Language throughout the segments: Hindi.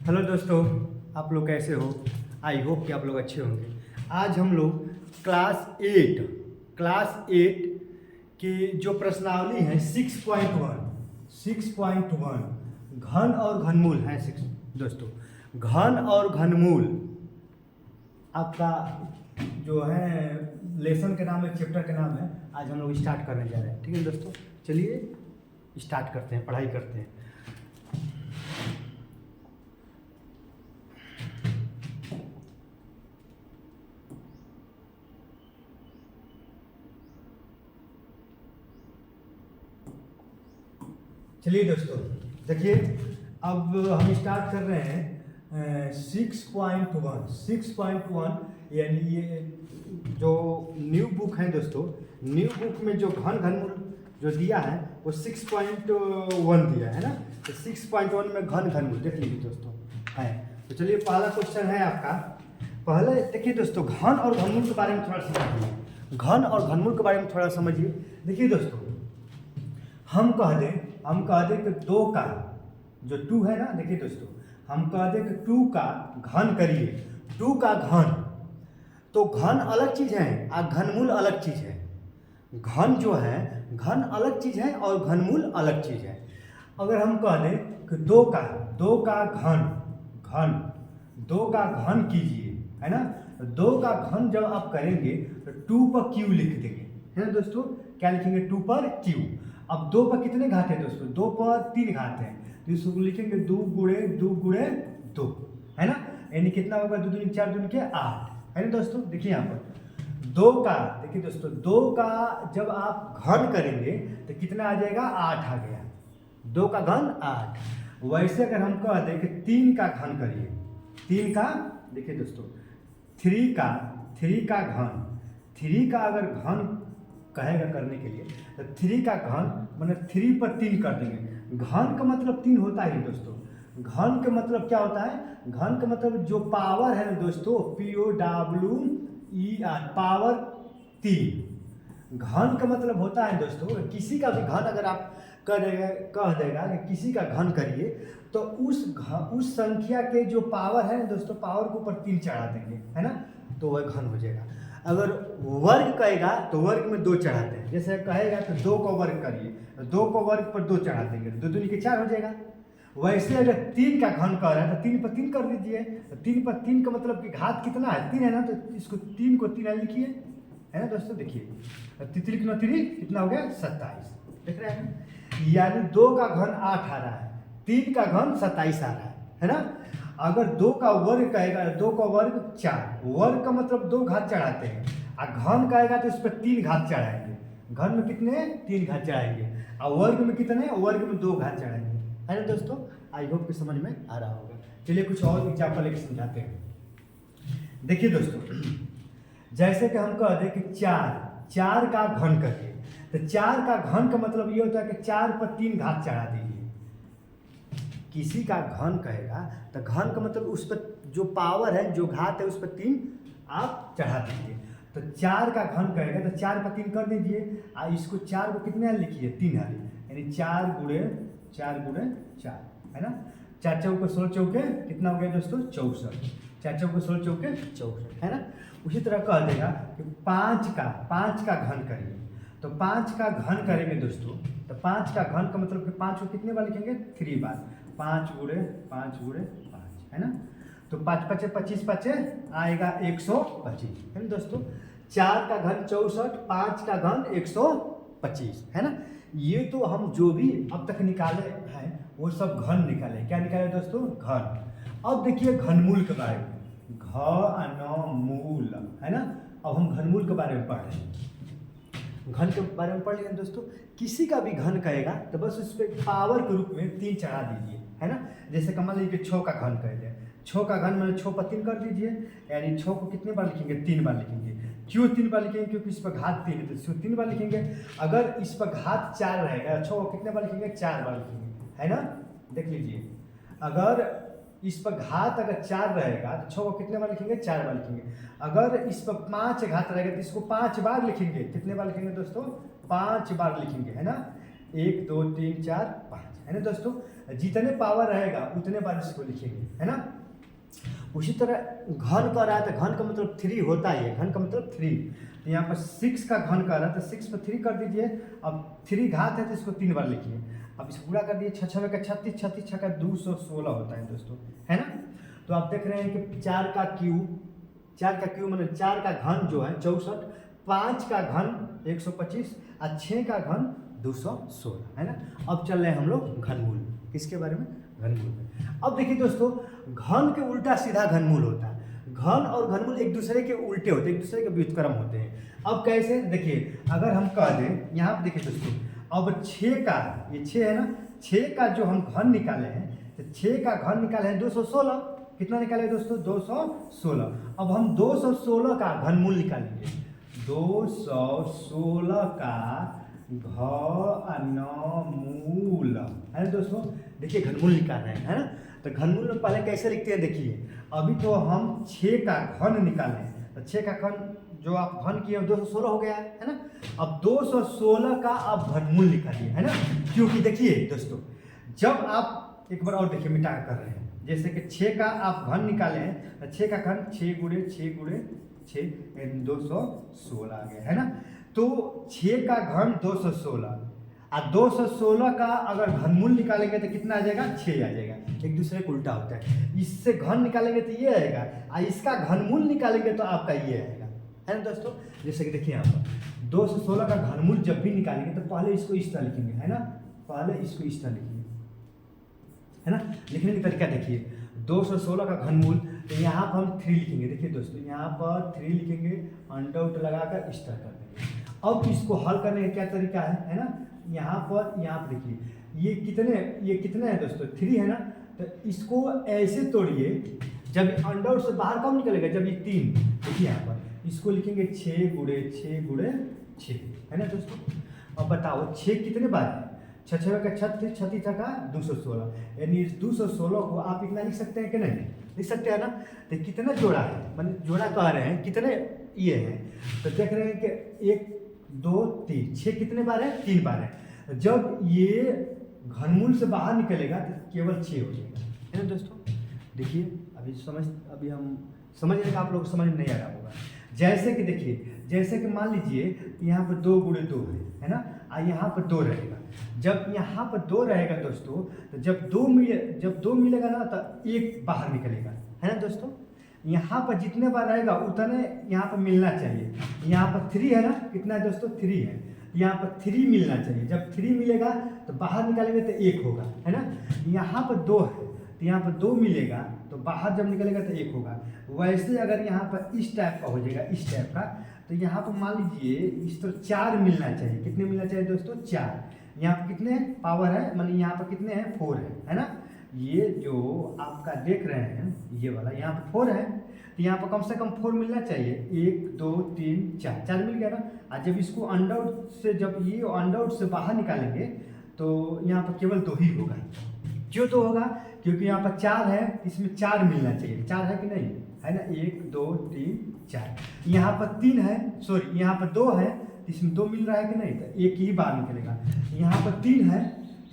हेलो दोस्तों, आप लोग कैसे हो? आई होप कि आप लोग अच्छे होंगे। आज हम लोग क्लास एट की जो प्रश्नावली है 6.1 घन और घनमूल है। दोस्तों, घन और घनमूल आपका जो है लेसन के नाम है, चैप्टर के नाम है। आज हम लोग स्टार्ट करने जा रहे हैं। ठीक है दोस्तों, चलिए स्टार्ट करते हैं, पढ़ाई करते हैं। चलिए दोस्तों, देखिए अब हम स्टार्ट कर रहे हैं 6.1 यानी ये जो न्यू बुक है दोस्तों। न्यू बुक में जो घन घनमूल जो दिया है वो 6.1 दिया है ना। तो 6.1 में घन घनमूल देख लीजिए दोस्तों है। तो चलिए पहला क्वेश्चन है आपका। पहले देखिए दोस्तों, घन और घनमूल के बारे में थोड़ा समझिए। घन और घनमूल के बारे में थोड़ा समझिए। देखिए दोस्तों, हम कह दें कि 2 का जो 2 है ना, देखिए दोस्तों, हम कह दें कि 2 का घन करिए। 2 का घन, तो घन अलग चीज है और घनमूल अलग चीज है। घन जो है, घन अलग चीज है और घनमूल अलग चीज है। अगर हम कह दें कि 2 का घन कीजिए, है ना। 2 का घन जब आप करेंगे तो 2 पर क्यू लिख देंगे, है ना दोस्तों। क्या लिखेंगे? 2 पर क्यू। अब 2 पर कितने घात है दोस्तों? 2 पर 3 घात है, तो इसको लिखेंगे 2 गुणे 2, है ना। यानी कितना होगा? 2 दूनी 4 दूनी के 8, है ना दोस्तों। देखिए यहाँ पर 2 का, देखिए दोस्तों 2 का जब आप घन करेंगे तो कितना आ जाएगा? 8 आ गया। 2 का घन 8। वैसे अगर हम कह दें कि 3 का घन करिए, 3 का, देखिए दोस्तों 3 का घन, 3 का अगर घन कहेगा करने के लिए तो 3 का घन मतलब 3 पर 3 कर देंगे। घन का मतलब 3 होता है दोस्तों। घन का मतलब क्या होता है? घन का मतलब जो पावर है ना दोस्तों, POWER, पावर 3। घन का मतलब होता है दोस्तों, किसी का भी घन अगर आप कह देगा कि किसी का घन करिए तो उस संख्या के जो पावर है ना दोस्तों, पावर के ऊपर 3 चढ़ा देंगे, है ना, तो वह घन हो जाएगा। अगर वर्ग कहेगा तो वर्ग में 2 चढ़ाते हैं। जैसे कहेगा तो 2 को वर्ग करिए, 2 को वर्ग पर 2 चढ़ा देंगे, 2 दूनी के 4 हो जाएगा। वैसे अगर 3 का घन कर रहा है तो 3 पर 3 कर दीजिए। तो 3 पर 3 का मतलब कि घात कितना है? 3 है ना, तो इसको 3 को 3 लिखिए, है ना दोस्तों। देखिए 3 कितना हो गया? 27। देख रहे हैं, यानी 2 का घन 8 आ रहा है, 3 का घन 27 आ रहा है ना। अगर 2 का वर्ग कहेगा, 2 का वर्ग 4, वर्ग का मतलब 2 घात चढ़ाते हैं, और घन कहेगा तो इस पर 3 घात चढ़ाएंगे। घन में कितने? 3 घात चढ़ाएंगे, और वर्ग में कितने? वर्ग में 2 घात चढ़ाएंगे, है ना दोस्तों। आई होप कि समझ में आ रहा होगा। चलिए कुछ और एग्जाम्पल लेके समझाते हैं। देखिए दोस्तों, जैसे कि हम कह दें कि 4 का घन करिए, तो 4 का घन का मतलब ये होता है कि 4 पर 3 घात चढ़ा दीजिए। किसी का घन कहेगा तो घन का मतलब उस पर जो पावर है, जो घात है, उस पर 3 आप चढ़ा दीजिए। तो 4 का घन कहेगा तो 4 पर 3 कर दीजिए, और इसको 4 को कितने हाल लिखिए? 3 हाल, यानी 4 गुणे 4, है ना। 4 चौके 16 चौके कितना हो गया दोस्तों? 64। 4 चौके 16 चौके 64, है ना। उसी तरह कह देगा कि 5 का घन करिए, तो 5 का घन करेंगे दोस्तों, तो 5 का घन का मतलब कि 5 को कितने बार लिखेंगे? 3 बार। 5 गुणे 5, है ना। तो 5 5 25 5 आएगा 125, है ना दोस्तों। 4 का घन 64, 5 का घन 125, है ना। ये तो हम जो भी अब तक निकाले हैं वो सब घन निकाले। क्या निकाले दोस्तों? घन। अब देखिए घनमूल के बारे में, घनमूल, है ना। अब हम घनमूल के बारे में पढ़ रहे हैं। घन के बारे में पढ़ लिया दोस्तों। किसी का भी घन कहेगा तो बस उस पर पावर के रूप में 3 चढ़ा दीजिए, है ना। जैसे मान लीजिए 6 का घन कह दें, 6 का घन मतलब 6 पर 3 कर दीजिए, यानी 6 को कितने बार लिखेंगे? 3 बार लिखेंगे। क्यों 3 बार लिखेंगे? क्योंकि इस पर घात 3 है तो इसको 3 बार लिखेंगे। अगर इस पर घात 4 रहेगा, 6 को कितने बार लिखेंगे? 4 बार लिखेंगे, है ना। देख लीजिए, अगर इस पर घात अगर 4 रहेगा तो 6 को कितने बार लिखेंगे? 4 बार लिखेंगे। अगर इस पर 5 घात रहेगा तो इसको 5 बार लिखेंगे। कितने बार लिखेंगे दोस्तों? 5 बार लिखेंगे, है ना। 1 2 3 4 5, है ना दोस्तों। जितने पावर रहेगा उतने बार इसको लिखेंगे, है ना। उसी तरह घन कर रहा है तो घन का मतलब 3 होता ही है, घन का मतलब 3। तो यहाँ पर 6 का घन कर रहा है तो 6 पर 3 कर दीजिए। अब 3 घात है तो इसको 3 बार लिखिए। अब इसको पूरा कर दिए, 6 6 का 36, 36 6 का 216 होता है दोस्तों, है ना। तो आप देख रहे हैं कि 4 का क्यूब मतलब 4 का घन जो है 64, 5 का घन 125 और 6 का घन 216, है ना। अब चल रहे हैं हम लोग घनमूल, किसके बारे में, घनमूल में। अब देखिए दोस्तों, घन के उल्टा सीधा घनमूल होता है। घन और घनमूल एक दूसरे के उल्टे होते हैं, एक दूसरे के व्युत्क्रम होते हैं। अब कैसे, देखिए अगर हम कह दें, यहाँ पर देखिए दोस्तों, अब 6 का, ये 6 है ना, 6 का जो हम घन निकाले हैं, तो 6 का घन निकाले हैं 216। कितना निकाले दोस्तों, 216। अब हम 216 का घनमूल निकालेंगे। 216 का घनमूल, है ना दोस्तों। देखिए घनमूल निकाल रहे हैं, है ना। तो घनमूल में पहले कैसे लिखते हैं, देखिए अभी तो हम 6 का घन निकाले, तो 6 का घन जो आप घन किए 216 हो गया है ना। अब 216 का आप घनमूल निकालिए, है ना। क्योंकि देखिए दोस्तों, जब आप एक बार और देखिए मिटा कर रहे हैं, जैसे कि 6 का आप घन निकाले हैं तो 6 का घन 6 गुणे 6 गुणे 6 216 आ गया, है ना। तो 6 का घन 216 और 216 का अगर घनमूल निकालेंगे तो कितना आ जाएगा, 6 आ जाएगा। एक दूसरे को उल्टा होता है, इससे घन निकालेंगे तो ये आएगा और इसका घनमूल निकालेंगे तो आपका ये आएगा, है ना दोस्तों। जैसे कि देखिए यहाँ पर 216 का घनमूल जब भी निकालेंगे तो पहले इसको इस तरह लिखेंगे, है ना। पहले इसको इस तरह लिखिए, है ना। लिखने की तरीका देखिए, 216 का घनमूल, तो यहाँ पर हम 3 लिखेंगे। देखिए दोस्तों, यहाँ पर 3 लिखेंगे, अंडरवुड लगाकर इस तरह कर देंगे। अब इसको हल करने का क्या तरीका है ना। यहाँ पर देखिए ये कितने हैं दोस्तों, 3 है ना। तो इसको ऐसे तोड़िए, जब अंडरवुड से बाहर कब निकलेगा, जब ये 3, देखिए यहाँ पर इसको लिखेंगे 6 गुणे 6 गुणे 6, है ना दोस्तों। अब बताओ 6 कितने बार है, 6 6 का 36, 36 का 216, यानी इस 216 को आप इतना लिख सकते हैं कि नहीं, लिख सकते हैं ना। तो कितना जोड़ा है, मतलब जोड़ा कह रहे हैं कितने ये हैं, तो देख रहे हैं कि 1 2 3, 6 कितने बार है, 3 बार है। जब ये घनमूल से बाहर निकलेगा तो केवल 6 हो जाएगा, है ना दोस्तों। देखिए अभी हम समझ रहे हैं, आप लोग समझ में नहीं आ रहा होगा। जैसे कि देखिए, जैसे कि मान लीजिए यहाँ पर 2 गुणे 2 है ना, और यहाँ पर 2 रहेगा। जब यहाँ पर 2 रहेगा दोस्तों, तो जब 2 मिलेगा ना तो 1 बाहर निकलेगा, है ना दोस्तों। यहाँ पर जितने बार रहेगा उतने यहाँ पर मिलना चाहिए। यहाँ पर 3 है ना, कितना है दोस्तों, 3 है। यहाँ पर 3 मिलना चाहिए, जब 3 मिलेगा तो बाहर निकालेंगे तो 1 होगा, है ना। यहाँ पर 2 है तो यहाँ पर 2 मिलेगा, तो बाहर जब निकलेगा तो 1 होगा। वैसे अगर यहाँ पर इस टाइप का हो जाएगा, इस टाइप का, तो यहाँ पर मान लीजिए इस तो 4 मिलना चाहिए। कितने मिलना चाहिए दोस्तों, 4। यहाँ पर कितने पावर है, मतलब यहाँ पर कितने हैं, 4 है ना। ये जो आपका देख रहे हैं ये वाला, यहाँ पर 4 है, तो यहाँ पर कम से कम 4 मिलना चाहिए। 1 2 3 4, 4 मिल गया ना। और जब इसको अंडरवुड से, जब ये अंडरवुड से बाहर निकालेंगे तो यहाँ पर केवल 2 ही होगा। क्यों 2 होगा, क्योंकि यहाँ पर 4 है, इसमें 4 मिलना चाहिए। 4 है कि नहीं, है ना। 1 2 3 4। यहाँ पर 3 है, सॉरी यहाँ पर 2 है, इसमें 2 मिल रहा है कि नहीं, तो 1 ही बाहर निकलेगा। यहाँ पर 3 है,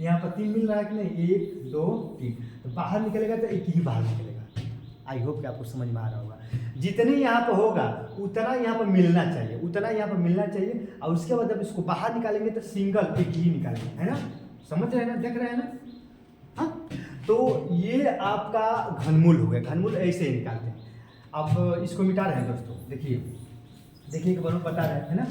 यहाँ पर 3 मिल रहा है कि नहीं, 1 2 3, तो बाहर निकलेगा तो 1 ही बाहर निकलेगा। आई होप कि आपको समझ में आ रहा होगा। जितने यहाँ पर होगा उतना यहाँ पर मिलना चाहिए, उतना यहाँ पर मिलना चाहिए। और उसके बाद जब इसको बाहर निकालेंगे तो सिंगल 1 ही निकालेंगे, है ना। समझ रहे हैं ना, देख रहे हैं ना। हाँ, तो ये आपका घनमूल हो गया। घनमूल ऐसे ही निकालते हैं। अब इसको मिटा रहे हैं दोस्तों, देखिए एक बार बता रहे हैं, है ना।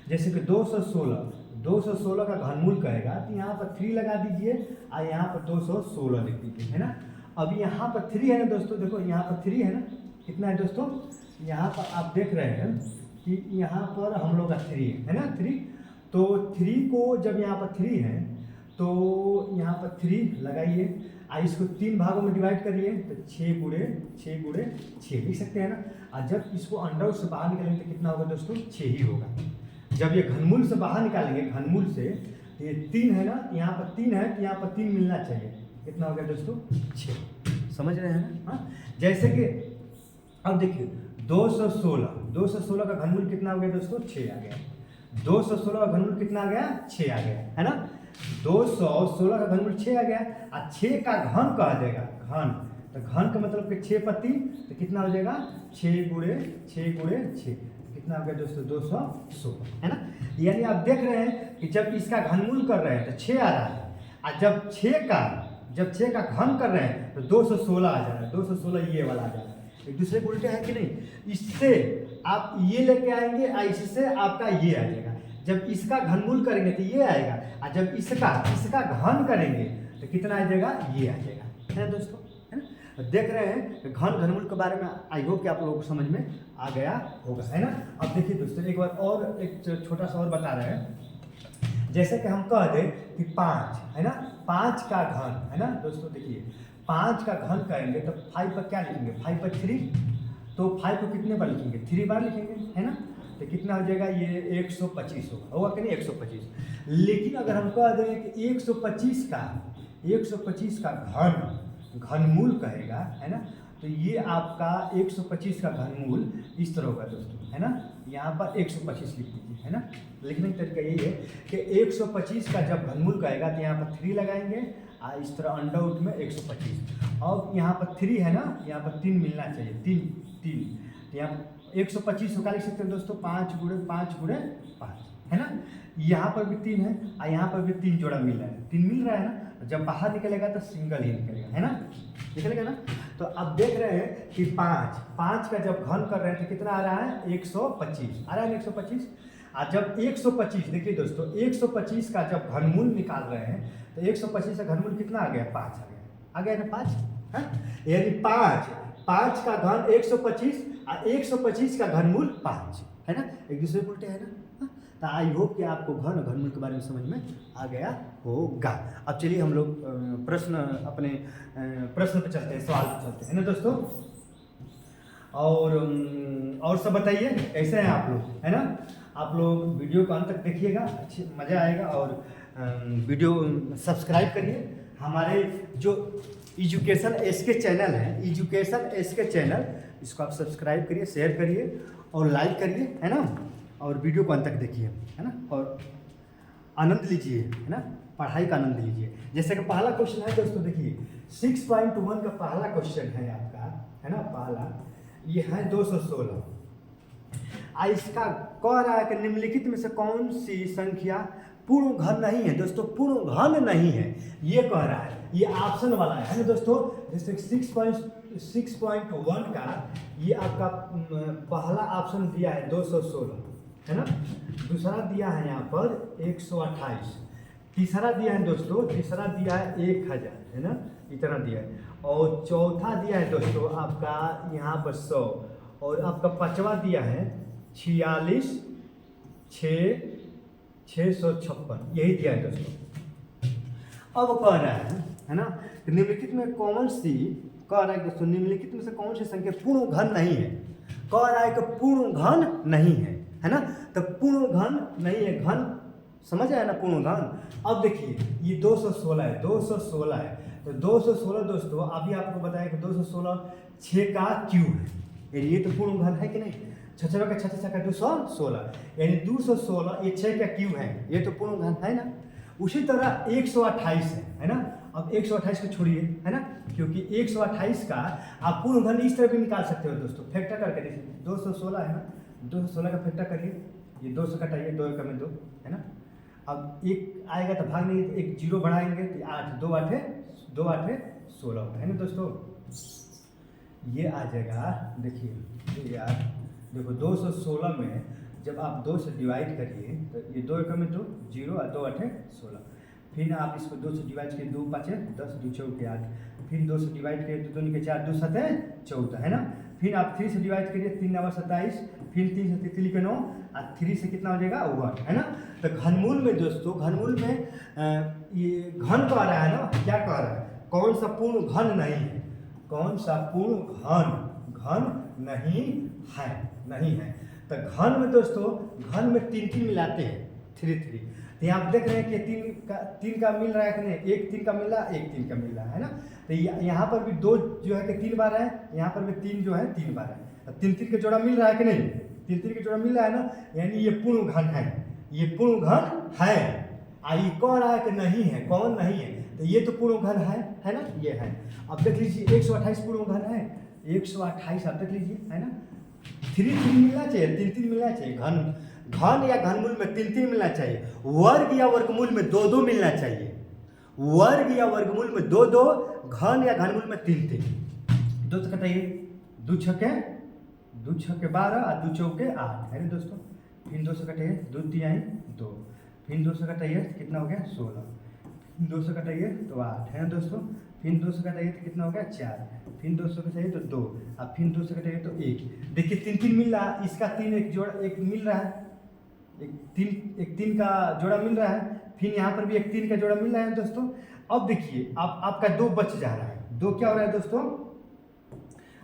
जैसे कि 216 का घनमूल कहेगा तो यहाँ पर 3 लगा दीजिए और यहाँ पर 216 लिख दीजिए, है ना। अब यहाँ पर 3 है ना दोस्तों, देखो यहाँ पर 3 है ना, कितना है दोस्तों, यहाँ पर आप देख रहे हैं कि यहाँ पर हम लोग का 3 है ना, 3। तो 3 को जब यहाँ पर 3 है तो यहाँ पर 3 लगाइए और इसको 3 भागों में डिवाइड करिए, तो 6 गुणे 6 लिख सकते हैं ना। और जब इसको अंडरवुड से बाहर निकालेंगे तो कितना होगा दोस्तों, 6 ही होगा। जब ये घनमूल से बाहर निकालेंगे, घनमूल से, तो ये 3 है ना, यहाँ पर 3 है तो यहाँ पर 3 मिलना चाहिए। कितना हो गया दोस्तों, 6। समझ रहे हैं ना। हाँ, जैसे कि अब देखिए 216 का घनमूल कितना हो गया दोस्तों, 6 आ गया। 216 का घनमूल कितना आ गया? 6 आ गया, है ना। 216 का घनमूल 6 आ गया, और 6 का घन कह देगा, घन, तो घन का मतलब कि 6 पत्ती, तो कितना हो जाएगा? 6 गुणे 6 गुणे 6, कितना हो गया दोस्तों? 216, है ना। यानी आप देख रहे हैं कि जब इसका घनमूल कर रहे हैं तो 6 आ रहा है, और जब 6 का घन कर रहे हैं तो 216 आ जा रहा है, 216 ये वाला आ जा रहा है। एक दूसरे को उल्टे है कि नहीं? इससे आप ये लेके आएंगे और इससे आपका ये आ जाएगा। जब इसका घनमूल करेंगे तो ये आएगा, और जब इसका घन करेंगे तो कितना आ जाएगा? ये आ जाएगा, है ना दोस्तों, है ना। देख रहे हैं घन घनमूल के बारे में, आई होप कि आप लोगों को समझ में आ गया होगा, है ना। अब देखिए दोस्तों, एक बार और एक छोटा सा और बता रहे हैं। जैसे कि हम कह दें कि 5 है ना, 5 का घन, है ना दोस्तों। देखिए 5 का घन करेंगे तो 5 पर क्या लिखेंगे? 5 पर 3, तो 5 को कितने बार लिखेंगे? 3 बार लिखेंगे, है ना। तो कितना हो जाएगा? ये 125 होगा कि नहीं? 125। लेकिन अगर हम कह दें कि 125 का घनमूल कहेगा, है ना, तो ये आपका 125 का घनमूल इस तरह होगा दोस्तों, है ना। यहाँ पर 125 लिख दीजिए, है ना। लिखने का तरीका यही है कि 125 का जब घनमूल कहेगा तो यहाँ पर 3 लगाएंगे, और इस तरह अंडर रूट में 125, और यहाँ पर 3 है ना, यहाँ पर 3 मिलना चाहिए, 3, तो यहाँ 125 को क्या लिख सकते हैं दोस्तों? 5 गुणे 5 गुणे 5, है ना। यहाँ पर भी 3 है, और यहाँ पर भी 3 जोड़ा मिल रहा है, 3 मिल रहा है ना। जब बाहर निकलेगा तो सिंगल ही निकलेगा, है ना, निकलेगा ना। तो अब देख रहे हैं कि 5 का जब घन कर रहे हैं तो कितना आ रहा है? 125 आ रहा है, 125। और जब 125, देखिए दोस्तों, 125 का जब घनमूल निकाल रहे हैं तो 125 का घनमूल कितना आ गया? 5 आ गया ना, 5 है। यानी 5 का घन 125 और 125 का घनमूल 5, है ना। एक दूसरे को उल्टे है ना। तो आई होप कि आपको घन और घनमूल के बारे में समझ में आ गया होगा। अब चलिए हम लोग अपने प्रश्न पे चलते हैं, सवाल पे चलते हैं ना दोस्तों। और सब बताइए कैसे हैं आप लोग, है ना। आप लोग वीडियो को अंत तक देखिएगा, अच्छी मज़ा आएगा। और वीडियो सब्सक्राइब करिए। हमारे जो एजुकेशन एसके चैनल है, एजुकेशन एसके चैनल, इसको आप सब्सक्राइब करिए, शेयर करिए और लाइक करिए, है ना। और वीडियो को अंत तक देखिए, है ना, और आनंद लीजिए, है ना, पढ़ाई का आनंद लीजिए। जैसे कि पहला क्वेश्चन है दोस्तों, देखिए 6.1 का पहला क्वेश्चन है आपका, है ना। पहला ये है 216। इसका कह रहा है कि निम्नलिखित में से कौन सी संख्या पूर्ण घन नहीं है? दोस्तों पूर्ण घन नहीं है ये कह रहा है, ये ऑप्शन वाला है ना दोस्तों। जैसे 6.1 का ये आपका पहला ऑप्शन दिया है 216, है ना। दूसरा दिया है यहाँ पर 128, तीसरा दिया है दोस्तों, तीसरा दिया है 1000, है ना, इतना दिया है। और चौथा दिया है दोस्तों आपका यहाँ पर 100, और आपका पांचवा दिया है 46,656, यही दिया है दोस्तों। अब कह रहा है ना, निम्नलिखित में कौन सी, कह रहा है दोस्तों निम्नलिखित में से कौन सी संख्या पूर्ण घन नहीं है? कह रहा है कि पूर्ण घन नहीं है ना। तो पूर्ण घन नहीं है, घन समझ आया ना, पूर्ण घन। अब देखिए ये 216 है, 216 है, तो 216 दोस्तों अभी आपको बताया कि 216 6 का क्यूब है, यानी ये तो पूर्ण घन है कि नहीं। 6 का 6 का 216, यानी 216 ये 6 का क्यूब है, ये तो पूर्ण घन है ना। उसी तरह 128 है ना। अब 128 को छोड़िए, है ना, क्योंकि 128 का आप पूर्ण घन इस तरह भी निकाल सकते हो दोस्तों, फैक्टर करके देखिए। 216 है ना, 216 का फैक्टर करिए, ये 2 से कटाइए, 2 एकम में 2, है ना। अब एक आएगा तो भाग नहीं, एक जीरो बढ़ाएंगे तो 8, 2 8 16 होगा, है ना दोस्तों। ये आ जाएगा, देखिए यार, देखो 216 में जब आप 2 से डिवाइड करिए तो ये 2 एकम में 2, 0 और 2 8 16। फिर आप इसको 2 से डिवाइड किए, 2 5 10, 2 4 8, फिर 2 से डिवाइड किए तो 2 के 4, 2 7 14, है ना। फिर आप 3 से डिवाइड करिए, 3 9 27, फिर 3 से 3 के 9, और 3 से कितना हो जाएगा 1, है ना। तो घनमूल में दोस्तों, घनमूल में ये घन कह रहा है ना, क्या कह रहा है, कौन सा पूर्ण घन नहीं है, कौन सा पूर्ण घन नहीं है। तो घन में दोस्तों, घन में 3 मिलाते हैं, 3 तो यहाँ आप देख रहे हैं कि 3 का मिल रहा है कि नहीं, एक 3 का मिल रहा है, एक 3 का मिल रहा है ना। तो यहाँ पर भी 2 जो है कि 3 बार है, यहाँ पर भी 3 जो है 3 बार है। 3 का जोड़ा मिल रहा है कि नहीं, 3 का जोड़ा मिल रहा है ना, यानी ये पूर्ण घन है, ये पूर्ण घन है। ये कह रहा है कि नहीं है, कौन नहीं है, तो ये तो पूर्ण घन है ना, ये है। अब देख लीजिए 128 पूर्ण घन है, 128 आप देख लीजिए, है ना। 3 3 मिलना चाहिए, 3 3 मिलना चाहिए, घन या घनमूल में 3 3 मिलना चाहिए, वर्ग या वर्गमूल में 2 2 मिलना चाहिए, वर्ग या वर्गमूल में 2 2, घन या घनमूल में 3 3। 2 से कटाइए, 2 छक्के 12 और 2 चौके 8, है ना दोस्तों। फिर 2 से कटाइए, 2 तिहाई 2, फिर 2 से कटाइए कितना हो गया 16, 2 से कटाइए तो 8, है ना दोस्तों। फिर 2 से कटाइए तो कितना हो गया 4, फिर 2 से कटाइए तो 2, अब फिर 2 से कटाइए तो 1। देखिए 3 3 मिल रहा है, इसका 3 एक जोड़ा एक मिल रहा है, एक 3 का जोड़ा मिल रहा है, फिर यहाँ पर भी एक 3 का जोड़ा मिल रहा है दोस्तों। अब देखिए आपका 2 बच जा रहा है, 2 क्या हो रहा है दोस्तों,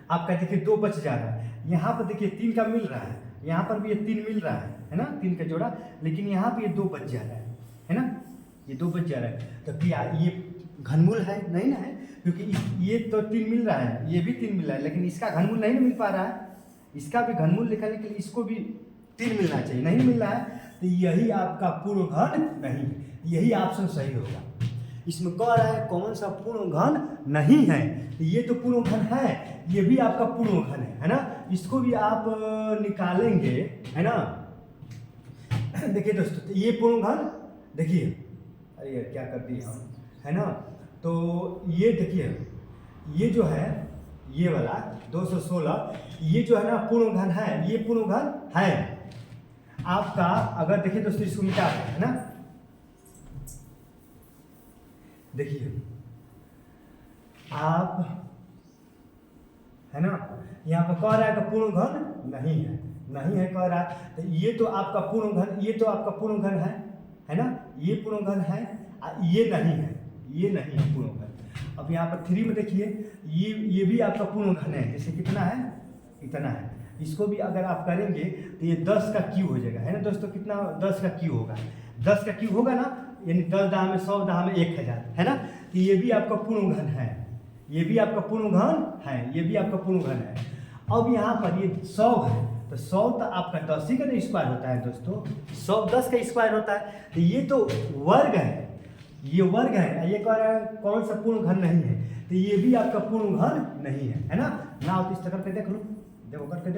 आपका देखिए 2 बच जा रहा है। यहाँ पर देखिए 3 का मिल रहा है, यहाँ पर भी ये 3 मिल रहा है ना, 3 का जोड़ा, लेकिन यहाँ पे ये 2 बच जा रहा है ना, ये 2 बच जा रहा है। तो क्या ये घनमूल है? नहीं ना है, क्योंकि ये तो 3 मिल रहा है, ये भी 3 मिल रहा है, लेकिन इसका घनमूल नहीं मिल पा रहा है। इसका भी घनमूल निकालने के लिए इसको भी 3 मिलना चाहिए, नहीं मिल रहा है, तो यही आपका पूर्ण घन नहीं है, यही ऑप्शन सही होगा। इसमें कह रहा है कौन सा पूर्ण घन नहीं है, ये तो पूर्ण घन है, ये भी आपका पूर्ण घन है ना, इसको भी आप निकालेंगे, है ना। देखिए दोस्तों, तो ये पूर्ण घन देखिए, अरे यार क्या कर दिए हम, है ना। तो ये देखिए, ये जो है ये वाला 216, ये जो है ना पूर्ण घन है, ये पूर्ण घन है आपका। अगर देखिए दोस्तों इसको मिटा दें, है ना, देखिए आप, है ना, यहाँ पर कह रहा है कि पूर्ण घन नहीं है, नहीं है कह रहा है, तो ये तो आपका पूर्ण घन, ये तो आपका पूर्ण घन है ना, ये पूर्ण घन है, ये नहीं है, ये नहीं है पूर्ण घन। अब यहाँ पर 3 में देखिए, ये भी आपका पूर्ण घन है, जैसे कितना है, इतना है। इसको भी अगर आप करेंगे तो ये 10 का क्यू हो जाएगा, है ना दोस्तों, कितना 10 का क्यू होगा, 10 का क्यू होगा ना, यानी 10 दाह में 100 दाह में 1000, है ना। तो ये भी आपका पूर्ण घन है, ये भी आपका पूर्ण घन है, ये भी आपका पूर्ण घन है। अब यहाँ पर ये 100 है, तो 100 तो आपका 10 ही का स्क्वायर होता है दोस्तों, 100 10 का स्क्वायर होता है, तो ये तो वर्ग है, ये वर्ग है, ये कह रहा है कौन सा पूर्ण घन नहीं है, तो ये भी आपका पूर्ण घन नहीं है ना। ना तो इस तरह करके देख लो, देखो करके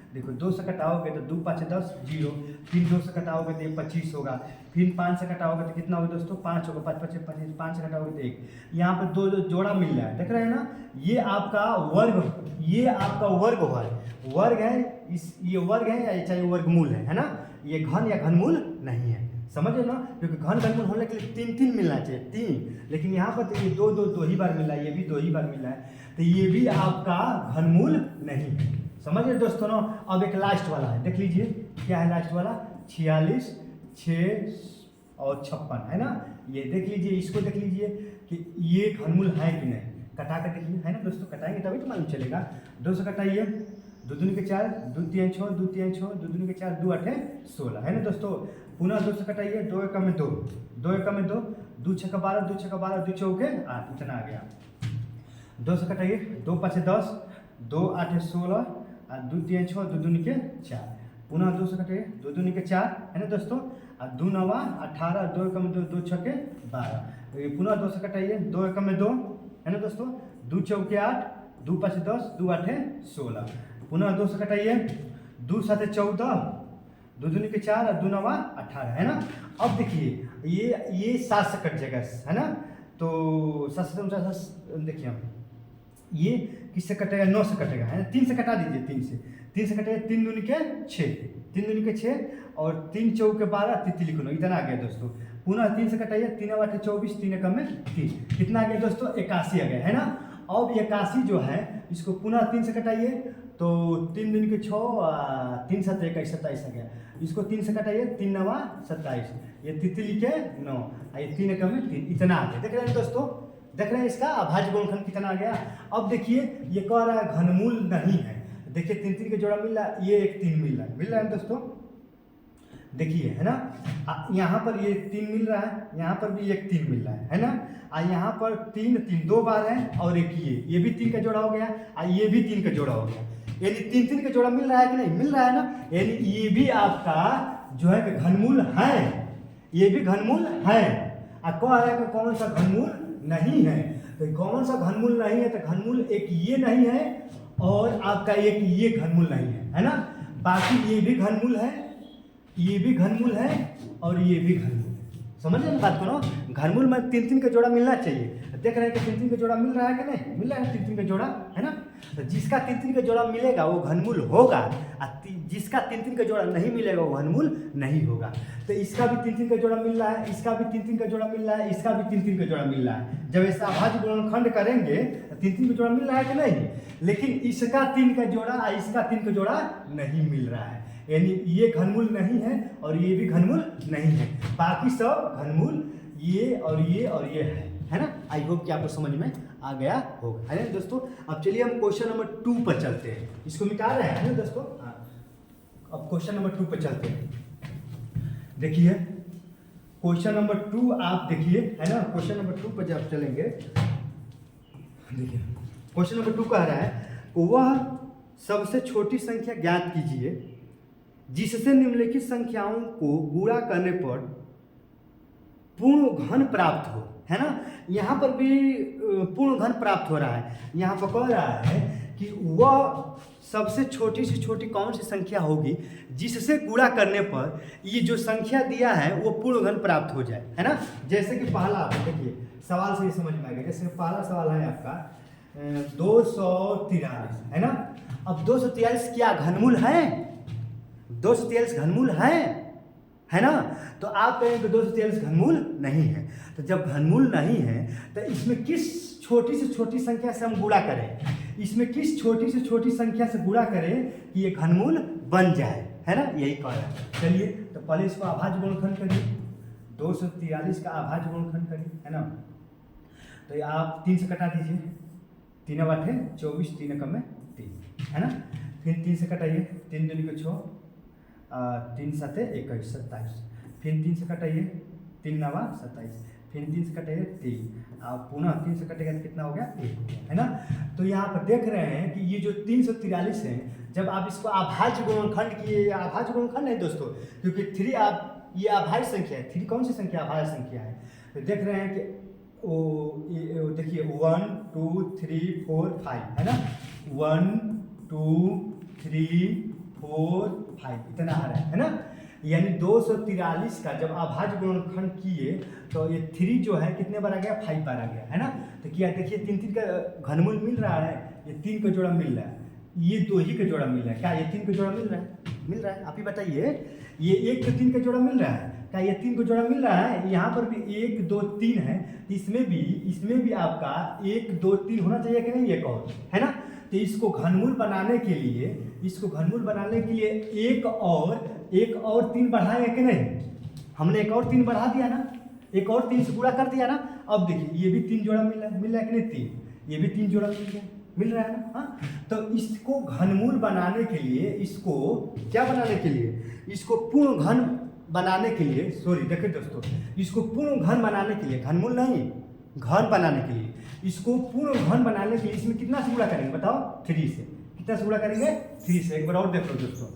देखो 2 से कटाओगे तो 2 5 10 0, फिर 2 से कटाओगे तो 25 होगा, फिर 5 से कटाओगे तो कितना होगा दोस्तों 5 होगा, 5 5 25, 5 से कटाओगे तो 1। यहाँ पर 2 जोड़ा मिल रहा है, देख रहे हैं ना, ये आपका वर्ग, ये आपका वर्ग हुआ है, वर्ग है, ये वर्ग है या चाहे वर्गमूल है ना, ये घन या घनमूल नहीं है, समझे ना, क्योंकि घन घनमूल होने के लिए 3 3 मिलना चाहिए, 3, लेकिन यहाँ पर तो ये 2 2 2 ही बार मिल रहा है, ये भी 2 ही बार मिल रहा है, तो ये भी आपका घनमूल नहीं है, समझिए दोस्तों ना। अब एक लास्ट वाला है, देख लीजिए क्या है लास्ट वाला, 46 6 और 56, है ना। ये देख लीजिए, इसको देख लीजिए कि ये घनमूल है कि नहीं, कटा कर देखिए, है ना दोस्तों, कटाएंगे तभी तो मालूम चलेगा। 2 से कटाइए, 2 दूनी के 4, 2 3 6, 2 3 6, 2 दूनी के 4, 2 8 16, है ना दोस्तों। पुनः 2 से कटाइए, 2 1 में 2, 2 1 में 2, 2 6 12, 2 6 12, 2 चौके 8, इतना आ गया। 2 से कटाइए, 2 5 10, 2 8 16, 2 3 6, 2 दूनी के 4, पुनः 2 से कटाइए, 2 दूनी के 4, है ना दोस्तों, 2 9 18, 2 1 में 2, 2 6 12, पुनः 2 से कटाइए, 2 1 में 2, है ना दोस्तों, 2 चौके 8, 2 5 10, 2 8 16, पुनः 2 से कटाइए, 2 7 14, 2 दूनी के 4 और 2 9 18, है ना। अब देखिए ये 7 से कट जाएगा, है ना, तो 7 से 49, देखिए हम ये किससे कटेगा, 9 से कटेगा, है ना। 3 से कटा दीजिए, 3 से कटेगा, 3 दूनी के 6, 3 दूनी के 6 और 3 चौके 12, तितली लिखो, इतना आ गया दोस्तों। पुनः 3 से कटाइए, 3 8 24, 3 1 में 3, कितना आ गया दोस्तों 81 आ गया, है ना। अब 81 जो है इसको पुनः 3 से कटाइए, तो 3 दूनी के 6, 3 7 21 27 आ गया, इसको 3 से कटाइए, 3 9 27, ये तितली के 9, ये 3 1 में 3, इतना आ गया। देख रहे हैं दोस्तों, देख रहे हैं इसका अभाज्य गुणनखंड कितना आ गया। अब देखिए ये कह रहा है घनमूल नहीं है, देखिए 3 3 के जोड़ा मिल रहा है, ये एक 3 मिल रहा है दोस्तों, देखिए, है ना। यहाँ पर ये 3 मिल रहा है, यहाँ पर भी एक 3 मिल रहा है ना। यहाँ पर 3 3 2 बार है, और एक ये भी 3 का जोड़ा हो गया, ये भी 3 का जोड़ा हो गया, यानी 3 3 का जोड़ा मिल रहा है कि नहीं, मिल रहा है ना, यानी ये भी आपका जो है कि घनमूल है, ये भी घनमूल है। अब कह रहा है कि कौन सा घनमूल नहीं है, तो कौन सा घनमूल नहीं है, तो घनमूल एक ये नहीं है और आपका एक ये घनमूल नहीं है ना। बाकी ये भी घनमूल है, ये भी घनमूल है और ये भी घनमूल है। समझ रहे ना बात को ना। घनमूल में 3-3 का जोड़ा मिलना चाहिए। देख रहे हैं कि 3-3 का जोड़ा मिल रहा है कि नहीं, मिल रहा है 3-3 का जोड़ा, है ना। तो जिसका 3-3 का जोड़ा मिलेगा वो घनमूल होगा, जिसका 3-3 का जोड़ा नहीं मिलेगा वो घनमूल नहीं होगा। तो इसका भी 3-3 का जोड़ा मिल रहा है, इसका भी 3-3 का जोड़ा मिल रहा है, इसका भी 3-3 का जोड़ा मिल रहा है। जब ऐसा अभाज्य गुणनखंड करेंगे तो 3-3 का जोड़ा मिल रहा है कि नहीं, लेकिन इसका 3 का जोड़ा और इसका 3 का जोड़ा नहीं मिल रहा है, यानी ये घनमूल नहीं है और ये भी घनमूल नहीं है। बाकी सब घनमूल ये और ये और ये है ना। आई होप कि आपको समझ में आ गया होगा, है ना दोस्तों। अब चलिए हम क्वेश्चन नंबर 2 पर चलते हैं। इसको मिटा रहे हैं ना दोस्तों। हाँ, अब क्वेश्चन नंबर 2 पर चलते हैं। देखिए क्वेश्चन नंबर 2 आप देखिए, है ना। क्वेश्चन नंबर 2 पर जब चलेंगे, देखिए क्वेश्चन नंबर 2 कह रहा है वह सबसे छोटी संख्या ज्ञात कीजिए जिससे निम्नलिखित संख्याओं को गुणा करने पर पूर्ण घन प्राप्त हो, है ना। यहाँ पर भी पूर्ण घन प्राप्त हो रहा है। यहाँ पर कह रहा है कि वह सबसे छोटी से छोटी कौन सी संख्या होगी जिससे गुणा करने पर ये जो संख्या दिया है वो पूर्ण घन प्राप्त हो जाए, है ना। जैसे कि पहला आप देखिए सवाल से ही समझ में आएगा। जैसे पहला सवाल है आपका 243, है ना। अब 243 क्या घनमूल है? 243 घनमूल है ना। तो आप कहेंगे कि 243 घनमूल नहीं है। तो जब घनमूल नहीं है तो इसमें किस छोटी से छोटी संख्या से हम गुणा करें, इसमें किस छोटी से छोटी संख्या से गुणा करें कि ये घनमूल बन जाए, है ना। यही कह रहा है। चलिए तो पहले इसको अभाज्य गुणनखंड करिए, 243 का अभाज्य गुणनखंड करिए, है ना। तो ये आप 3 से कटा दीजिए, 3 8 24, 3 कम 3, है ना। फिर 3 से कटाइए, 3 दूनी को 6, 3 7 21 27, फिर 3 से कटाइए, 3 9 27, फिर 3 से कटाइए 3, आप पुनः 3 से कटेगा तो कितना हो गया 1, है ना। तो यहाँ पर देख रहे हैं कि ये जो 343 है, जब आप इसको अभाज्य गुणनखंड किए, अभाज्य गुणनखंड है दोस्तों, क्योंकि 3 आप ये अभाज्य संख्या है। 3 कौन सी संख्या? अभाज्य संख्या है। तो देख रहे हैं कि वो देखिए 1 2 3 4 5, है ना। 1 2 3 4 5 इतना आ रहा है ना। यानी 243 का जब अभाज्य गुणनखंड किए तो ये 3 जो है कितने बार आ गया? 5 बार आ गया, है ना। तो क्या देखिए 3-3 का घनमूल मिल रहा है, ये 3 का जोड़ा मिल रहा है, ये 2 ही का जोड़ा मिल रहा है। क्या ये 3 का जोड़ा मिल रहा है? मिल रहा है। आप ही बताइए, ये 1 तो 3 का जोड़ा मिल रहा है, क्या ये 3 का जोड़ा मिल रहा है? यहाँ पर भी 1 2 3 है, इसमें भी आपका 1 2 3 होना चाहिए कि नहीं, एक और, है ना। तो इसको घनमूल बनाने के लिए, एक और 3 बढ़ाएंगे कि नहीं? हमने एक और 3 बढ़ा दिया ना, एक और 3 से गुणा कर दिया ना। अब देखिए ये भी 3 जोड़ा मिल रहा है कि नहीं? 3, ये भी 3 जोड़ा मिल रहा है ना। हाँ, तो इसको घनमूल बनाने के लिए, इसको क्या बनाने के लिए, इसको पूर्ण घन बनाने के लिए, सॉरी देखिए दोस्तों, इसको पूर्ण घन बनाने के लिए, घनमूल नहीं घन बनाने के लिए, इसको पूर्ण घन बनाने के लिए इसमें कितना से गुणा करेंगे बताओ? 3 से। कितना से गुणा करेंगे? 3 से। एक बार और देख लो दोस्तों,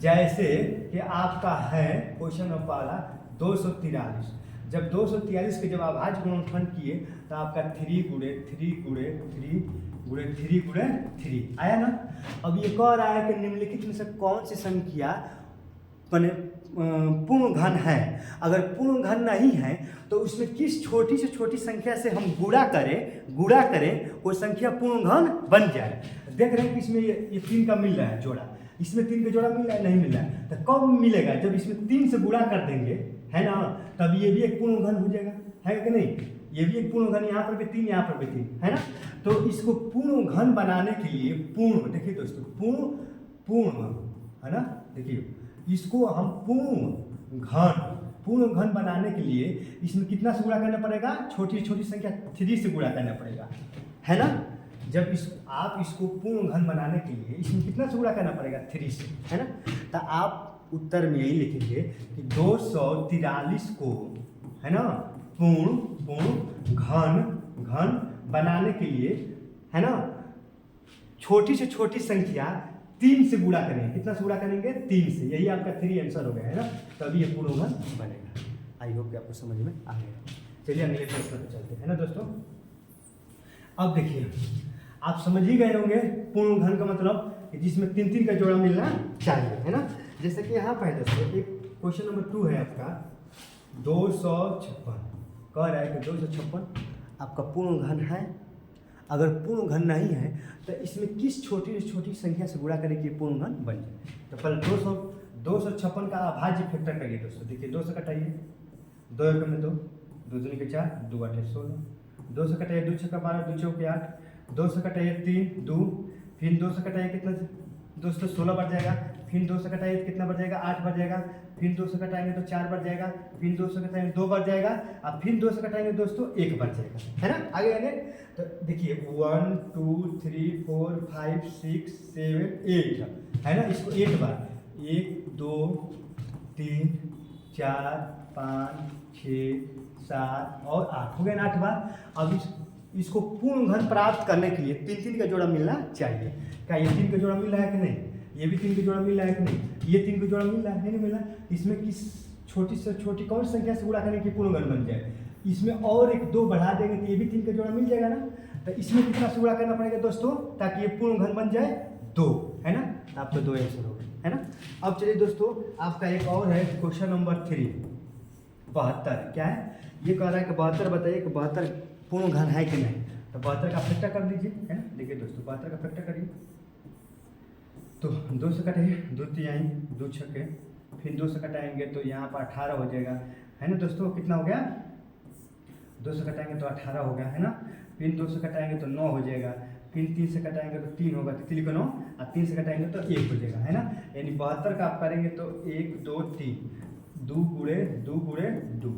जैसे कि आपका है क्वेश्चन नंबर पहला 243, जब 243 के जब अभाज्य गुणनखंड किए तो आपका 3 गुणे 3 गुणे 3 गुणे 3 गुणे 3 आया ना। अब ये कह रहा है कि निम्नलिखित में से कौन सी संख्या पूर्ण घन है। अगर पूर्ण घन नहीं है तो उसमें किस छोटी से छोटी संख्या से हम गुणा करें वो संख्या पूर्ण घन बन जाए। देख रहे हैं कि इसमें ये 3 का मिल रहा है जोड़ा, इसमें 3 का जोड़ा मिल रहा है, नहीं मिल रहा है। तो कब मिलेगा? जब इसमें 3 से गुणा कर देंगे, है ना, तब ये भी एक पूर्ण घन हो जाएगा, है कि नहीं। ये भी एक पूर्ण घन, यहाँ पर भी 3, यहाँ पर भी 3, है ना। तो इसको पूर्ण घन बनाने के लिए, पूर्ण देखिए दोस्तों, पूर्ण है ना। देखिए इसको हम पूर्ण घन बनाने के लिए इसमें कितना से गुणा करना पड़ेगा? छोटी छोटी संख्या 3 से गुणा करना पड़ेगा, है ना। जब आप इसको पूर्ण घन बनाने के लिए इसमें कितना से गुणा करना पड़ेगा? 3 से, है ना। तो आप उत्तर में यही लिखेंगे कि 243 को, है ना, पूर्ण घन बनाने के लिए, है ना, छोटी से छोटी संख्या 3 से गुणा करेंगे। कितना से गुणा करेंगे? 3 से। यही आपका 3 आंसर हो गया है ना, तभी ये पूर्ण घन बनेगा। आई होप कि आपको समझ में आ गया। चलिए अगले प्रश्न पे चलते हैं ना दोस्तों। अब देखिए, आप समझ ही गए होंगे पूर्ण घन का मतलब कि जिसमें 3 का जोड़ा मिलना चाहिए, है ना। जैसे कि यहाँ पर दोस्तों एक क्वेश्चन नंबर 2 है आपका 256, कह रहा है कि 256 आपका पूर्ण घन है। अगर पूर्ण घन नहीं है तो इसमें किस छोटी से छोटी संख्या से गुणा करें कि पूर्ण घन बन जाए। तो पहले 256 का अभाज्य फैक्टर करिए दोस्तों। देखिए 2 से कटाइए, 2 एकम में 2, 2 दूनी के 4, 2 8 16, 2 से कटाइए 2 6 12, 2 चौके 8, 2 से कटाइए 3 2, फिर 2 से कटाइए कितना दोस्तों 16 बढ़ जाएगा, फिर 2 से कटाइए कितना बढ़ जाएगा 8 बढ़ जाएगा, फिर 2 से कटाएंगे तो 4 बढ़ जाएगा, फिर 2 से कटाएंगे 2 बढ़ जाएगा, अब फिर 2 से कटाएंगे दोस्तों 1 बढ़ जाएगा, है ना। आगे आगे तो देखिए 1 2 3 4 5 6 7 8 है ना। इसको 8 बार 1 2 3 4 5 6 7 और 8 हो गया ना 8 बार। अब इसको पूर्ण घन प्राप्त करने के लिए 3 का जोड़ा मिलना चाहिए। क्या ये 3 का जोड़ा मिल रहा है कि नहीं? ये भी 3 का जोड़ा मिल रहा है कि नहीं? ये 3 का जोड़ा मिल रहा है नहीं मिला? इसमें किस छोटी से छोटी कौन सी संख्या से गुणा करने की पूर्ण घन बन जाए? इसमें और एक 2 बढ़ा देंगे तो ये भी 3 का जोड़ा मिल जाएगा ना। तो इसमें कितना से गुणा करना पड़ेगा दोस्तों ताकि ये पूर्ण घन बन जाए? 2, है ना। आपका 2 आंसर हो गया, है ना। अब चलिए दोस्तों आपका एक और है क्वेश्चन नंबर 3 72। क्या है ये कह रहा है कि 72 बताइए कि 72 पूर्ण घन है कि नहीं। तो 72 का फैक्टर कर दीजिए, है ना। देखिए दोस्तों 72 का फैक्टर करिए तो 2 से कटाइए 2 तिहाई 2 छक्के, फिर 2 से कटाएंगे तो यहाँ पर 18 हो जाएगा, है ना दोस्तों। कितना हो गया? 2 से कटाएंगे तो 18 हो गया, है ना। फिर 2 से कटाएंगे तो 9 हो जाएगा, फिर 3 से कटाएंगे तो 3 होगा, 3 को 9, और 3 से कटाएंगे तो 1 हो जाएगा, है ना। यानी 72 का आप करेंगे तो 1 2 3 2 गुणे 2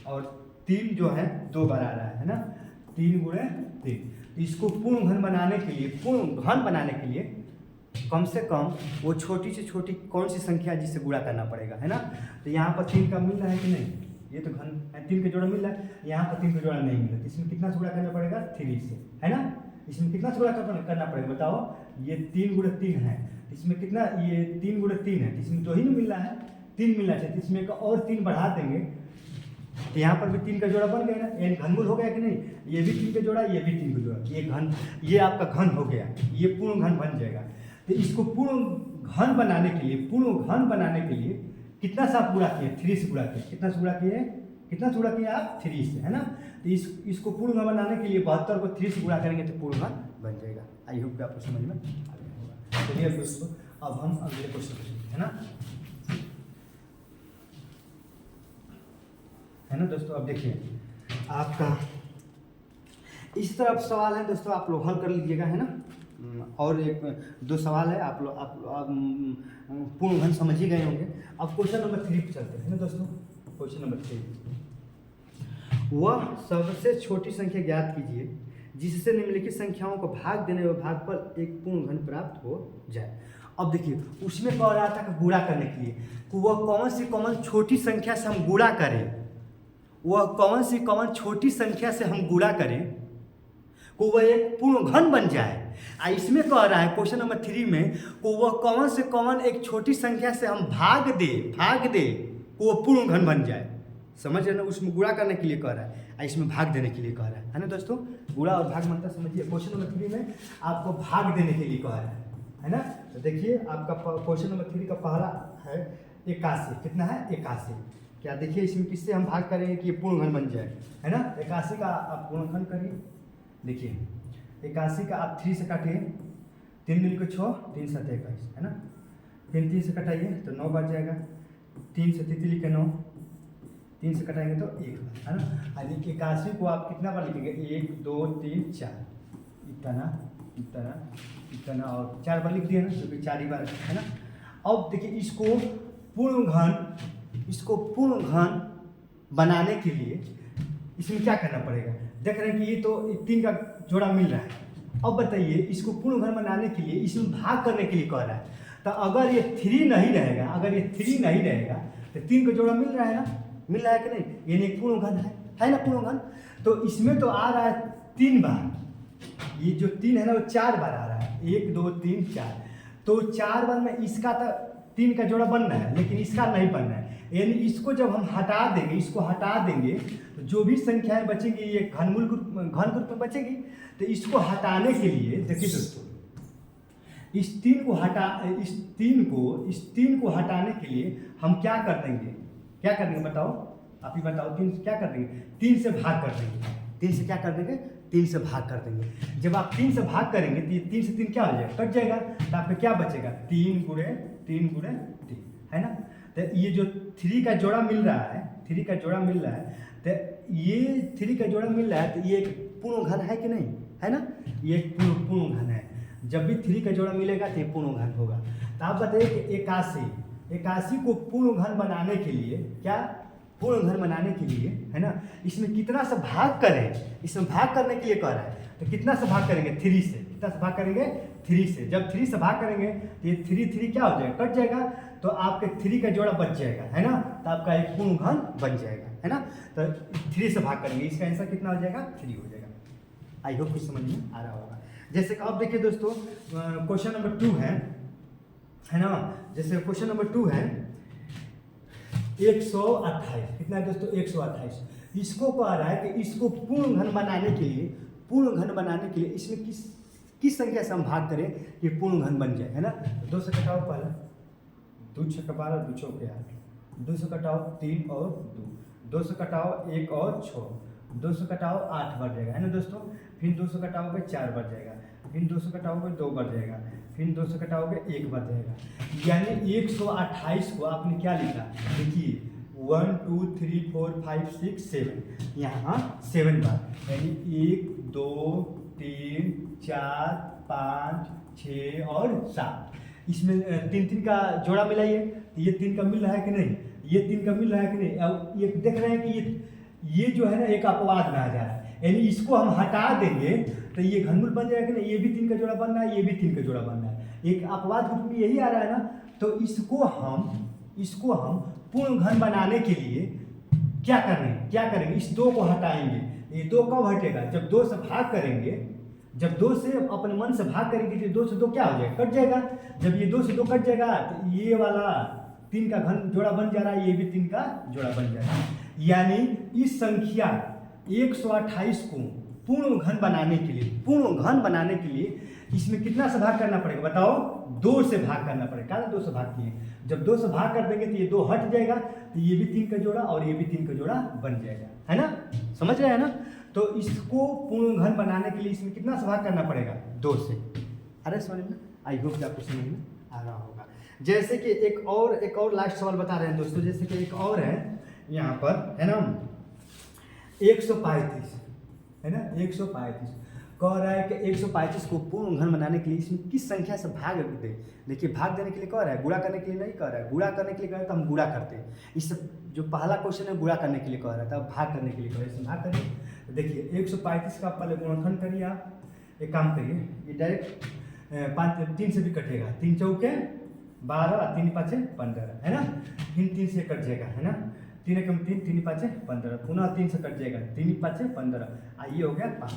और 3 जो है 2 बार आ रहा है ना, 3 गुणे 3। इसको पूर्ण घन बनाने के लिए, पूर्ण घन बनाने के लिए कम से कम वो छोटी से छोटी कौन सी संख्या जिससे गुणा करना पड़ेगा, है ना। तो यहाँ पर 3 का मिल रहा है कि नहीं? ये तो घन 3 का जोड़ा मिल रहा है, यहाँ पर 3 का जोड़ा नहीं मिला। इसमें कितना से गुणा करना पड़ेगा? 3 से, है ना। इसमें कितना से गुणा करना पड़ेगा बताओ? ये 3 गुणे 3 है, इसमें कितना? ये 3 गुणे 3 है, इसमें 2 ही नहीं मिल रहा है, 3 मिलना चाहिए। तो इसमें और 3 बढ़ा देंगे तो यहाँ पर भी 3 का जोड़ा बन गया ना, यानी घनमूल हो गया कि नहीं। ये भी 3 का जोड़ा, ये भी 3 का जोड़ा, ये घन, ये आपका घन हो गया, ये पूर्ण घन बन जाएगा। तो इसको पूर्ण घन बनाने के लिए, पूर्ण घन बनाने के लिए कितना सा आप गुणा किए? 3 से गुणा किए। कितना से गुणा किए? कितना से गुणा किए आप? 3 से, है ना। तो इसको पूर्ण घन बनाने के लिए 72 को 3 से गुणा करेंगे तो पूर्ण घन बन जाएगा। आई होप कि आपको समझ में आ गया होगा। चलिए दोस्तों अब हम अगले क्वेश्चन पूछेंगे, है ना दोस्तों। अब देखिए आपका इस तरफ सवाल है दोस्तों, आप लोग हल कर लीजिएगा, है ना। और एक 2 सवाल है, आप पूर्ण घन समझ ही गए होंगे। अब क्वेश्चन नंबर 3 पे चलते हैं ना दोस्तों। क्वेश्चन नंबर 3, वह सबसे छोटी संख्या ज्ञात कीजिए जिससे निम्नलिखित संख्याओं को भाग देने व भागफल एक पूर्ण घन प्राप्त हो जाए। अब देखिए उसमें कह रहा था कि गुणा करने के लिए वह कौन छोटी संख्या से हम गुणा करें, वह कौन छोटी संख्या से हम गुणा करें को वह एक पूर्ण घन बन जाए। इसमें कह रहा है क्वेश्चन नंबर 3 में को वह कौन एक छोटी संख्या से हम भाग दे को वह पूर्ण घन बन जाए। समझ रहे ना, उसमें गुणा करने के लिए कह रहा है, इसमें भाग देने के लिए कह रहा है ना दोस्तों। गुणा और भाग मंत्र समझिए। क्वेश्चन नंबर 3 में आपको भाग देने के लिए कह रहा है ना। तो देखिए आपका क्वेश्चन नंबर 3 का पहला है 81। कितना है? 81। क्या देखिए इसमें किससे हम भाग करेंगे कि ये पूर्ण घन बन जाए, है ना। 81 का आप पूर्ण घन करिए। देखिए 81 का आप 3 से काटिए, 3 दूनी को 6, 3 7 21, है ना। फिर 3 से कटाइए तो 9 बच जाएगा, 3 से तितली के 9, 3 से कटाएंगे तो 1, है ना। यानी 81 को आप कितना बार लिखेंगे? 1 2 3 4, इतना और 4 बार लिख दिया ना, क्योंकि 4 ही बार, है ना। अब देखिए इसको पूर्ण घन बनाने के लिए इसमें क्या करना पड़ेगा? देख रहे हैं कि ये तो 3 का जोड़ा मिल रहा है। अब बताइए इसको पूर्ण घन बनाने के लिए इसमें भाग करने के लिए कह रहा है। तो अगर ये 3 नहीं रहेगा, तो 3 का जोड़ा मिल रहा है ना, मिल रहा है कि नहीं? यानी पूर्ण घन है ना पूर्ण घन। तो इसमें तो आ रहा है 3 बार, ये जो 3 है ना वो 4 बार आ रहा है, 1 2 3 4। तो 4 बार में इसका तो 3 का जोड़ा बनना है, लेकिन इसका नहीं बनना है। यानी इसको जब हम हटा देंगे, इसको हटा देंगे, तो जो भी संख्याएं बचेंगी ये घन ग्रुप में बचेगी। तो इसको हटाने के लिए देखिए दोस्तों, इस 3 को हटाने के लिए हम क्या कर देंगे बताओ, आप ही बताओ। 3 से क्या कर देंगे? 3 से भाग कर देंगे। 3 से क्या कर देंगे? 3 से भाग कर देंगे। जब आप 3 से भाग करेंगे तो ये 3 से 3 क्या हो जाएगा? कट जाएगा। तो आपका क्या बचेगा? 3 गुणे 3 है ना। तो ये जो 3 का जोड़ा मिल रहा है, तो ये 3 का जोड़ा मिल रहा है, तो ये एक पूर्ण घन है कि नहीं, है ना। ये एक पूर्ण घन है। जब भी 3 का जोड़ा मिलेगा तो ये पूर्ण घन होगा। तो आप बताइए कि 81 को पूर्ण घन बनाने के लिए है ना, इसमें कितना से भाग करें? इसमें भाग करने के लिए कह रहा है, तो कितना से भाग करेंगे? 3 से। कितना से भाग करेंगे? 3 से। जब 3 से भाग करेंगे तो ये 3 क्या हो जाएगा? कट जाएगा। तो आपके 3 का जोड़ा बच जाएगा, है ना। तो आपका एक पूर्ण घन बन जाएगा, है ना। तो 3 से भाग करेंगे, इसका आंसर कितना हो जाएगा? 3 हो जाएगा। आई होप कुछ समझ में आ रहा होगा। जैसे कि आप देखिए दोस्तों, क्वेश्चन नंबर 2 है ना। जैसे क्वेश्चन नंबर 2 है 128। कितना है दोस्तों? 128। इसको कह रहा है कि इसको पूर्ण घन बनाने के लिए इसमें किस संख्या से हम भाग करें कि पूर्ण घन बन जाए, है ना। 2 से कटाओ पहला, 2 6 12, 2 चौके 8, 2 से कटाओ 3 और 2 से कटाओ 1 और 6, 2 से कटाओ 8 बढ़ जाएगा, है ना दोस्तों। फिर 2 से कटाओगे 4 बढ़ जाएगा, फिर 2 से कटाओगे 2 बढ़ जाएगा, फिर 2 से कटाओगे 1 बढ़ जाएगा। यानी 128 को आपने क्या लिखा? देखिए 1 2 3 4 5 6 7, यहाँ 7 बार, यानी 1 2 3 4 5 6 और 7। इसमें 3 का जोड़ा मिलाइए, तो ये 3 का मिल रहा है कि नहीं? ये 3 का मिल रहा है कि नहीं? अब ये देख रहे हैं कि ये जो है ना एक अपवाद में आ जा रहा है, यानी इसको हम हटा देंगे तो ये घनमूल बन जाएगा कि नहीं। ये भी 3 का जोड़ा बन रहा है, ये भी 3 का जोड़ा बन रहा है, एक अपवाद रूप में यही आ रहा है ना। तो इसको हम पूर्ण घन बनाने के लिए क्या करेंगे? इस 2 को हटाएंगे। ये 2 कब हटेगा? जब 2 से भाग करेंगे, जब 2 से अपने मन से भाग करेंगे तो 2 से 2 क्या हो जाएगा? कट जाएगा। जब ये 2 से 2 कट जाएगा तो ये वाला 3 का घन जोड़ा बन जा रहा है, ये भी 3 का जोड़ा बन जा रहा है। यानी इस संख्या 128 को पूर्ण घन बनाने के लिए इसमें कितना से भाग करना पड़ेगा बताओ? 2 से भाग करना पड़ेगा। 2 से भाग किए, जब 2 से भाग कर देंगे तो ये 2 हट जाएगा, तो ये भी 3 का जोड़ा और ये भी 3 का जोड़ा बन जाएगा, है ना। समझ रहे हैं ना। तो इसको पूर्ण घन बनाने के लिए इसमें कितना से भाग करना पड़ेगा? 2 से। अरे समझ में? आई होप कि आपको समझ में आ रहा होगा। जैसे कि एक और लास्ट सवाल बता रहे हैं दोस्तों। जैसे कि एक और है यहाँ पर, है ना, 135, है ना। 135 कह रहा है कि 135 को पूर्ण घन बनाने के लिए इसमें किस संख्या से भाग दे? देखिए भाग देने के लिए कह रहा है, गुणा करने के लिए नहीं कह रहा है। गुणा करने के लिए कह रहा है तो हम गुणा करते हैं। इस जो पहला क्वेश्चन है गुणा करने के लिए कह रहा था, भाग करने के लिए कह रहा है, इसमें भाग करिए। देखिए 135 का पहले गुणनखंड करिए। आप एक काम करिए, ये डायरेक्ट 3 से भी कटेगा। 3 चौके 12, 3 5 15, है ना। फिर 3 से कट जाएगा, है ना। 3 एकम 3, 3 5 15, पुनः 3 से कट जाएगा, 3 5 15, ये हो गया 5।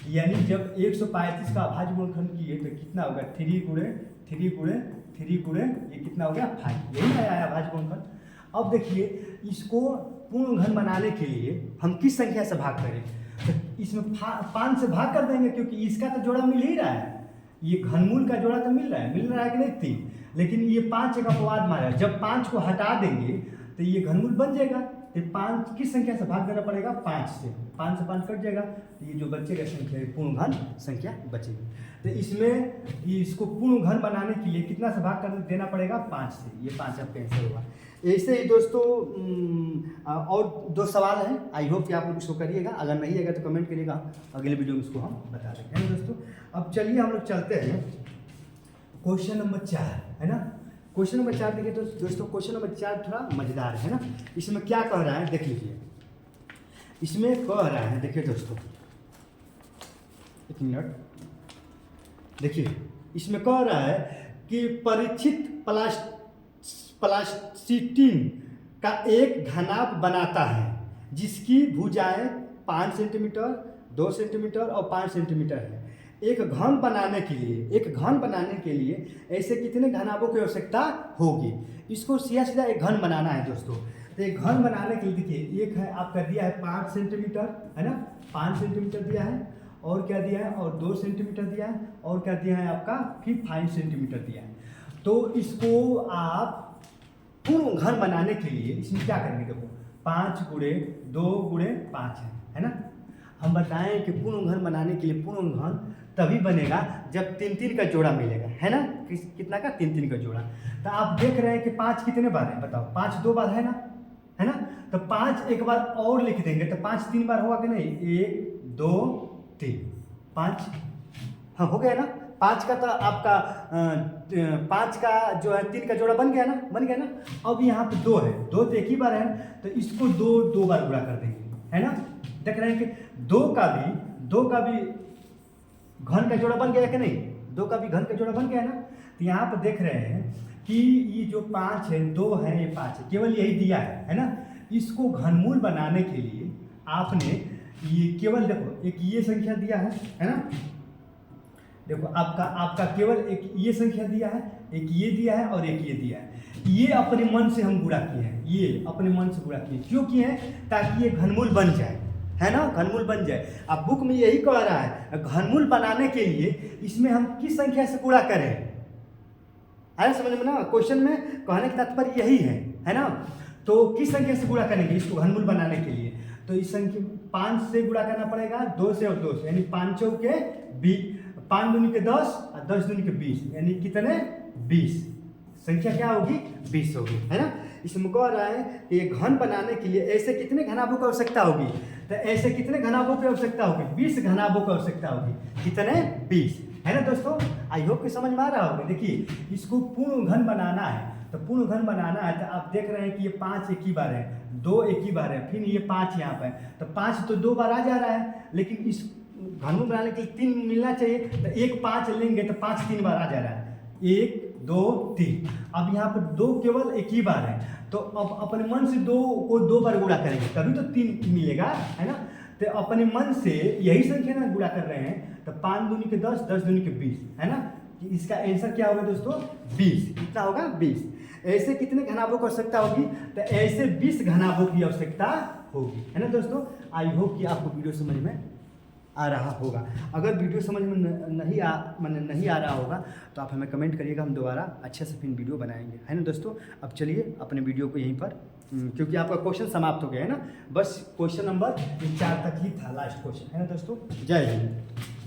यानी जब 135 का अभाज्य गुणनखंड किए तो कितना होगा? 3 गुणे ये कितना हो गया? 5। यही आया अभाज्य गुणनखंड। अब देखिए इसको पूर्ण घन बनाने के लिए हम किस संख्या से भाग करें? तो इसमें 5 से भाग कर देंगे, क्योंकि इसका तो जोड़ा मिल ही रहा है। ये घनमूल का जोड़ा तो मिल रहा है कि नहीं? 3, लेकिन ये 5 एक अपवाद मारा है। जब 5 को हटा देंगे तो ये घनमूल बन जाएगा। तो 5 किस संख्या से भाग देना पड़ेगा? 5 से। 5 से 5 कट जाएगा, तो ये जो बचेगा संख्या पूर्ण घन संख्या बचेगी। तो इसमें इसको पूर्ण घन बनाने के लिए कितना से भाग कर देना पड़ेगा? 5 से। ये 5 आपका आंसर होगा। ऐसे ही दोस्तों और 2 सवाल हैं। आई होप कि आप लोग इसको करिएगा। अगर नहीं आएगा तो कमेंट करिएगा, अगले वीडियो में इसको हम बता देंगे, है ना दोस्तों। अब चलिए हम लोग चलते हैं क्वेश्चन नंबर 4, है ना। क्वेश्चन नंबर 4 देखिए तो दोस्तों, क्वेश्चन नंबर 4 थोड़ा मजेदार है ना। इसमें क्या कह रहा है देख लीजिए। इसमें कह रहा है, देखिए दोस्तों, एक मिनट, देखिए इसमें कह रहा है कि परीक्षित प्लास्टिटीन का एक घनाभ बनाता है जिसकी भुजाएं 5 सेंटीमीटर, 2 सेंटीमीटर और 5 सेंटीमीटर है। एक घन बनाने के लिए ऐसे कितने घनाभों की आवश्यकता होगी। इसको सीधा एक घन बनाना है दोस्तों। तो एक घन बनाने के लिए देखिए, एक है आपका दिया है 5 सेंटीमीटर, है ना, 5 सेंटीमीटर दिया है, और क्या दिया है, और 2 सेंटीमीटर दिया है, और क्या दिया है आपका फिर 5 सेंटीमीटर दिया है। तो इसको आप पूर्ण घन बनाने के लिए इसमें क्या करेंगे, देखो 5 गुणे 2 गुणे 5 है ना। हम बताएं कि पूर्ण घन बनाने के लिए पूर्ण घन तभी बनेगा जब 3-3 का जोड़ा मिलेगा, है ना। कितना का, 3-3 का जोड़ा। तो आप देख रहे हैं कि 5 कितने बार है, बताओ, 5 2 बार है ना, है ना। तो 5 एक बार और लिख देंगे तो 5 3 बार होगा कि नहीं, 1 2 3 5, हाँ हो गया ना। 5 का तो आपका 5 का जो है 3 का जोड़ा बन गया ना। अब यहाँ पे 2 है, 2 तो एक ही बार है ना, तो इसको 2 बार गुणा कर देंगे, है ना। देख रहे हैं कि 2 का भी घन का जोड़ा बन गया कि नहीं, 2 का भी घन का जोड़ा बन गया ना। तो यहाँ पर देख रहे हैं कि ये जो 5 है, 2 है, ये 5 है, केवल यही दिया है ना। इसको घनमूल बनाने के लिए आपने ये केवल देखो एक ये संख्या दिया है ना। देखो आपका केवल एक ये संख्या दिया है, एक ये दिया है और एक ये दिया है। ये अपने मन से हम गुणा किए हैं, ये अपने मन से गुणा किए, क्यों किए हैं, ताकि ये घनमूल बन जाए, है ना, घनमूल बन जाए। अब बुक में यही कह रहा है, घनमूल बनाने के लिए इसमें हम किस संख्या से गुणा करें, आया समझ में ना। क्वेश्चन में कहने का तात्पर्य यही है ना। तो किस संख्या से गुणा करेंगे इसको घनमूल बनाने के लिए, तो इस संख्या 5 से गुणा करना पड़ेगा, 2 से और 2 से, यानी 5 चौके 20, 5 दूनी के 10 और 10 दूनी के 20, यानी कितने 20। संख्या क्या होगी, 20 होगी, है ना। इसमें कह रहा है कि ये घन बनाने के लिए ऐसे कितने घनाभों की आवश्यकता होगी, तो ऐसे कितने घनाभों की आवश्यकता होगी, 20 घनाभों की आवश्यकता होगी, कितने 20, है ना दोस्तों। आई होप कि समझ में आ रहा होगा। देखिए इसको पूर्ण घन बनाना है, तो पूर्ण घन बनाना है तो आप देख रहे हैं कि ये 5 एक ही बार है, 2 एक ही बार है, फिर ये 5 यहाँ पर है, तो 5 तो 2 बार आ जा रहा है, लेकिन इस घनमूल बनाने के लिए 3 मिलना चाहिए, तो एक 5 लेंगे तो 5 3 बार आ जा रहा है, 1 2 3। अब यहाँ पर 2 केवल एक ही बार है, तो अब अपने मन से 2 को 2 बार गुणा करेंगे तभी तो 3 मिलेगा, है ना। तो अपने मन से यही संख्या ना गुणा कर रहे हैं, तो 5 दूनी के 10, 10 दूनी के 20, है ना। इसका आंसर क्या होगा दोस्तों, 20। कितना होगा, 20। ऐसे कितने घनाभों की आवश्यकता होगी, तो ऐसे 20 घनाभों की आवश्यकता होगी, है ना दोस्तों। आई होप कि आपको वीडियो समझ में आ रहा होगा। अगर वीडियो समझ में नहीं आ रहा होगा तो आप हमें कमेंट करिएगा, हम दोबारा अच्छे से फिर वीडियो बनाएंगे, है ना दोस्तों। अब चलिए अपने वीडियो को यहीं पर, क्योंकि आपका क्वेश्चन समाप्त हो गया है ना, बस क्वेश्चन नंबर 4 तक ही था, लास्ट क्वेश्चन, है ना दोस्तों। जय हिंद।